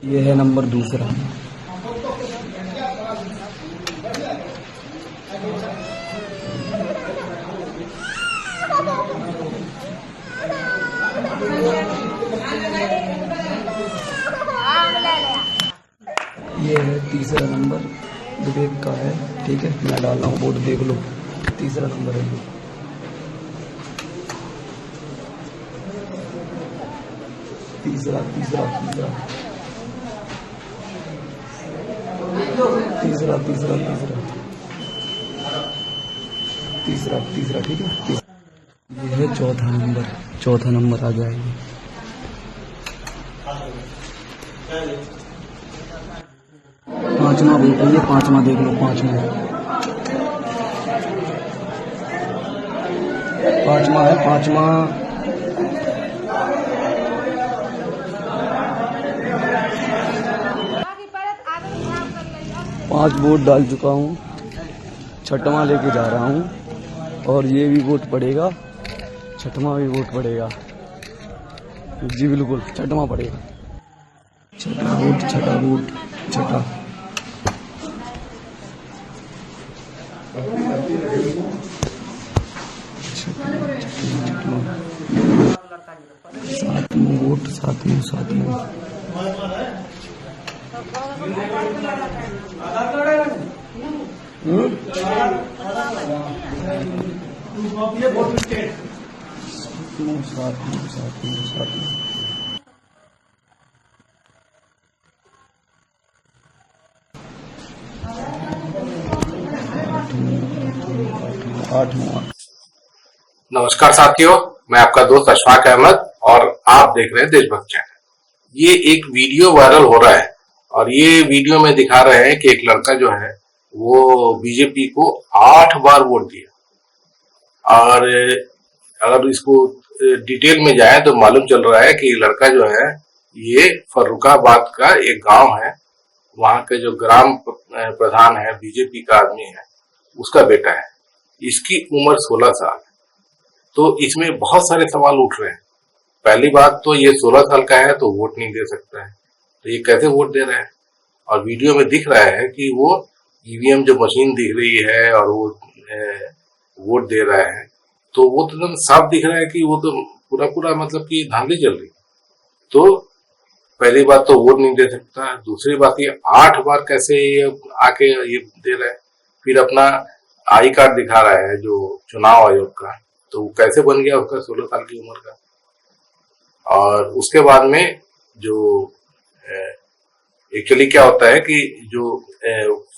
ये है नंबर दूसरा। ये है तीसरा नंबर, विवेक का है। ठीक है, मैं डाल रहा हूँ वोट, देख लो। तीसरा नंबर है ये। तीसरा तीसरा तीसरा तीसरा तीसरा तीसरा तीसरा तीसरा ठीक है। ये है चौथा नंबर, चौथा नंबर आ गया ये। पांचवा वोट है ये, पांचवा देख लो, पांचवा है, पांचवा। पांच वोट डाल चुका हूँ, छठवां लेके जा रहा हूँ और ये भी वोट पड़ेगा, छठवां भी वोट पड़ेगा। जी बिल्कुल, छठवां पड़ेगा। छठा वोट, छठा वोट, छठा। सातवां वोट, सातवां, सातवां। आठवां। नमस्कार साथियों, मैं आपका दोस्त अशफाक अहमद और आप देख रहे हैं देशभक्त चैनल। ये एक वीडियो वायरल हो रहा है और ये वीडियो में दिखा रहे हैं कि एक लड़का जो है वो बीजेपी को 8 बार वोट दिया। और अगर इसको डिटेल में जाए तो मालूम चल रहा है कि लड़का जो है ये फर्रुखाबाद का एक गांव है, वहां के जो ग्राम प्रधान है, बीजेपी का आदमी है, उसका बेटा है। इसकी उम्र 16 साल। तो इसमें बहुत सारे सवाल उठ रहे हैं। पहली बात तो ये 16 साल का है तो वोट नहीं दे सकता है, तो ये कैसे वोट दे रहा है? और वीडियो में दिख रहा है कि वो ईवीएम जो मशीन दिख रही है और वो वोट दे रहा है, तो वो तो एकदम साफ दिख रहा है कि वो तो पूरा पूरा मतलब कि धांधली चल रही। तो पहली बात तो वोट नहीं दे सकता, दूसरी बात ये 8 बार कैसे ये आके ये दे रहा है। फिर अपना आई कार्ड दिखा रहा है जो चुनाव आयोग का, तो वो कैसे बन गया उसका 16 साल की उम्र का। और उसके बाद में जो एक्चुअली क्या होता है कि जो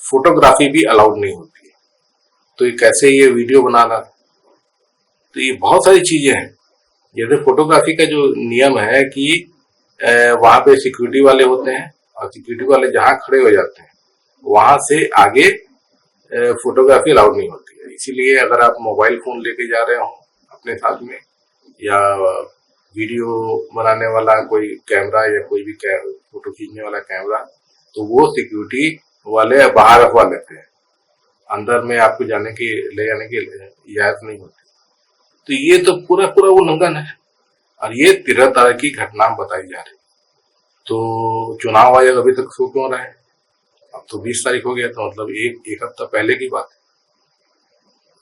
फोटोग्राफी भी अलाउड नहीं होती है, तो ये कैसे ये वीडियो बना रहा। तो ये बहुत सारी चीजें हैं। जैसे फोटोग्राफी का जो नियम है कि वहां पे सिक्योरिटी वाले होते हैं और सिक्योरिटी वाले जहां खड़े हो जाते हैं वहां से आगे फोटोग्राफी अलाउड नहीं होती है। इसीलिए अगर आप मोबाइल फोन लेके जा रहे हो अपने साथ में, या वीडियो बनाने वाला कोई कैमरा या कोई भी फोटो खींचने वाला कैमरा, तो वो सिक्योरिटी वाले बाहर रखवा लेते हैं, अंदर में आपको ले जाने की इजाजत नहीं होती। तो ये तो पूरा पूरा उल्लंघन है और ये 13 तरह की घटना बताई जा रही। तो चुनाव आयोग अभी तक सो क्यों रहा है? अब तो 20 तारीख हो गया, तो मतलब एक हफ्ता पहले की बात है।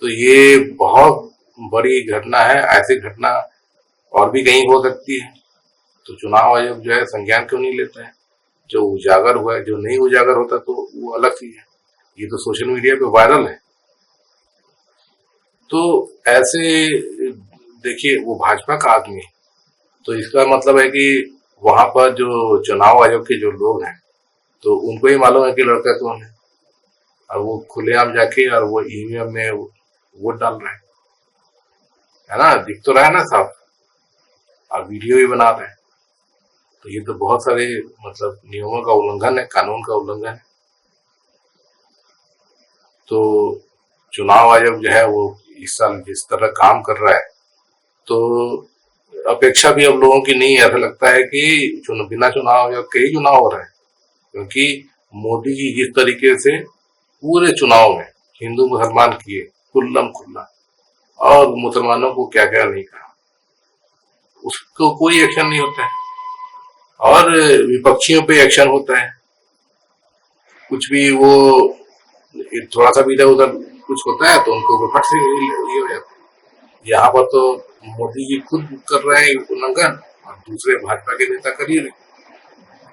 तो ये बहुत बड़ी घटना है। ऐसी घटना और भी कहीं हो सकती है, तो चुनाव आयोग जो है संज्ञान क्यों नहीं लेता है? जो उजागर हुआ है, जो नहीं उजागर होता तो वो अलग चीज है। ये तो सोशल मीडिया पे वायरल है। तो ऐसे देखिए, वो भाजपा का आदमी है, तो इसका मतलब है कि वहां पर जो चुनाव आयोग के जो लोग हैं, तो उनको ही मालूम है कि लड़का कौन है, और वो खुलेआम जाके और वो ईवीएम में वोट डाल रहे है ना, दिख तो रहा है ना साफ, और वीडियो भी बना रहे हैं। तो ये तो बहुत सारे मतलब नियमों का उल्लंघन है, कानून का उल्लंघन है। तो चुनाव आयोग जो है वो इस साल जिस तरह काम कर रहा है, तो अपेक्षा भी अब लोगों की नहीं है। ऐसा लगता है कि बिना चुनाव या कई चुनाव हो रहे हैं, क्योंकि मोदी जी जिस तरीके से पूरे चुनाव में हिंदू मुसलमान किए खुल्लम खुल्ला, और मुसलमानों को क्या क्या नहीं कहा, उसको कोई एक्शन नहीं होता है। और विपक्षियों पे एक्शन होता है, कुछ भी वो थोड़ा सा भी इधर उधर कुछ होता है तो उनको फट से ये हो जाता है। यहाँ पर तो मोदी जी खुद कर रहे हैं उल्लंघन, और दूसरे भाजपा के नेता कर ही रहे।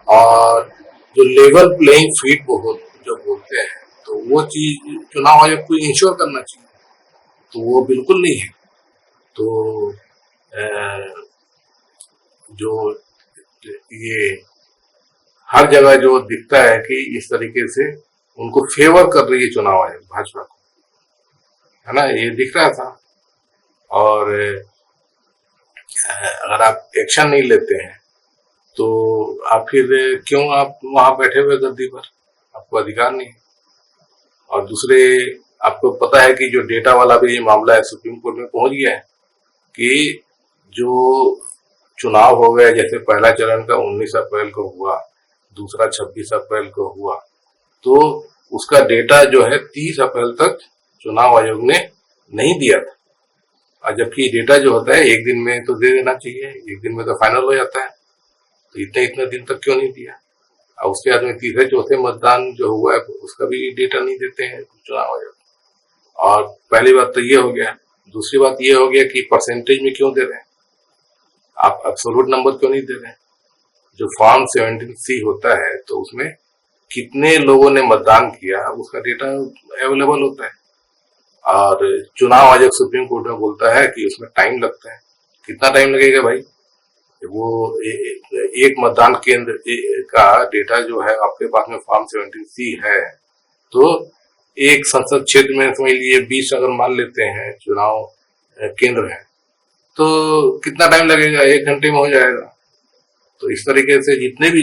और जो लेवल प्लेइंग फील्ड जो बोलते हैं, तो वो चीज चुनाव आयोग को इंश्योर करना चाहिए, तो वो बिल्कुल नहीं है। तो जो ये हर जगह जो दिखता है कि इस तरीके से उनको फेवर कर रही है चुनाव आयोग भाजपा को, है ना, ये दिख रहा था। और अगर आप एक्शन नहीं लेते हैं तो आप फिर क्यों आप वहां बैठे हुए गद्दी पर, आपको अधिकार नहीं। और दूसरे, आपको पता है कि जो डेटा वाला भी ये मामला है सुप्रीम कोर्ट में पहुंच गया है कि जो चुनाव हो गया, जैसे पहला चरण का 19 अप्रैल को हुआ, दूसरा 26 अप्रैल को हुआ, तो उसका डेटा जो है 30 अप्रैल तक चुनाव आयोग ने नहीं दिया था। और जबकि डेटा जो होता है एक दिन में तो दे देना चाहिए, एक दिन में तो फाइनल हो जाता है, तो इतने दिन तक क्यों नहीं दिया। और उसके बाद में तीसरे चौथे मतदान जो हुआ है उसका भी डेटा नहीं देते हैं चुनाव आयोग। और पहली बात तो ये हो गया। दूसरी बात ये हो गया कि परसेंटेज में क्यों दे रहे हैं, आप एब्सोल्यूट नंबर क्यों नहीं दे रहे हैं। जो फॉर्म 17C होता है तो उसमें कितने लोगों ने मतदान किया उसका डेटा अवेलेबल होता है। और चुनाव आयोग सुप्रीम कोर्ट में बोलता है कि उसमें टाइम लगता है। कितना टाइम लगेगा भाई, वो एक मतदान केंद्र का डेटा जो है आपके पास में फॉर्म 17C है, तो एक संसद क्षेत्र में समझ लिए 20 अगर मान लेते हैं चुनाव केंद्र है, तो कितना टाइम लगेगा, 1 घंटे में हो जाएगा। तो इस तरीके से जितने भी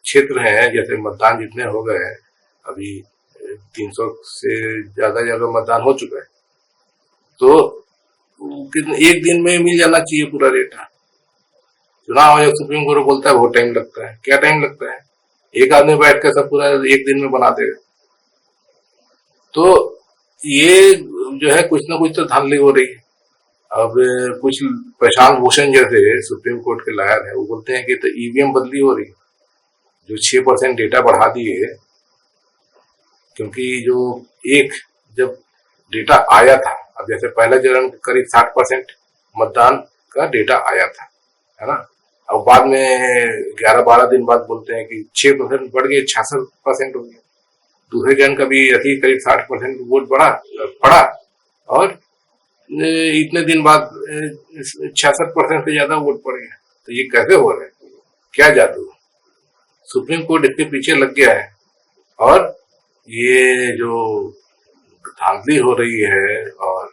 क्षेत्र हैं, जैसे मतदान जितने हो गए हैं, अभी 300 से ज्यादा जगह मतदान हो चुका है, तो एक दिन में मिल जाना चाहिए पूरा डेटा। चुनाव आयोग सुप्रीम कोर्ट बोलता है बहुत टाइम लगता है। क्या टाइम लगता है, एक आदमी बैठ कर सब पूरा एक दिन में बना देगा। तो ये जो है कुछ ना कुछ तो धांधली हो रही है। अब कुछ प्रशांत भूषण जैसे सुप्रीम कोर्ट के लॉयर है, वो बोलते हैं कि तो ईवीएम बदली हो रही है, जो 6% डेटा बढ़ा दिए, क्योंकि जो जब डेटा आया था, अब जैसे पहला चरण करीब 60% मतदान का डेटा आया था, है ना। अब बाद में 11-12 दिन बाद बोलते हैं कि 6% बढ़ गए, 66% हो गया। दूसरे चरण का भी ऐसी करीब 60% वोट पड़ा, और इतने दिन बाद 66% से ज्यादा वोट पड़ गया। तो ये कैसे हो रहा है, क्या जादू। सुप्रीम कोर्ट इसके पीछे लग गया है, और ये जो धांधली हो रही है और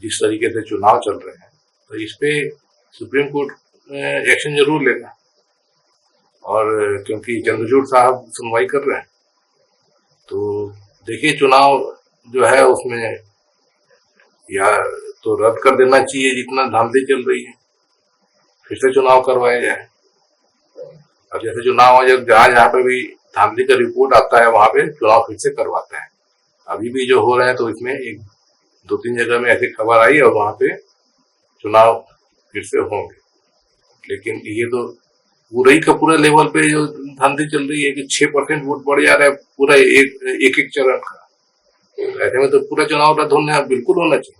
जिस तरीके से चुनाव चल रहे हैं, तो इस पे सुप्रीम कोर्ट एक्शन जरूर लेगा। और क्योंकि चंद्रचूड़ साहब सुनवाई कर रहे हैं, तो देखिए चुनाव जो है उसमें या तो रद्द कर देना चाहिए, जितना धांधली चल रही है, फिर से चुनाव करवाया जाए। अब जैसे चुनाव आयोग जहां पे भी धांधली का रिपोर्ट आता है वहां पे चुनाव फिर से करवाता है। अभी भी जो हो रहा है, तो इसमें 1-2-3 जगह में ऐसी खबर आई और वहां पे चुनाव फिर से होंगे। लेकिन ये तो पूरा ही का पूरा लेवल पे जो धांधली चल रही है कि 6% वोट बढ़ जा रहा है पूरा एक चरण का, ऐसे में तो पूरा चुनाव रद्द होना बिल्कुल होना चाहिए।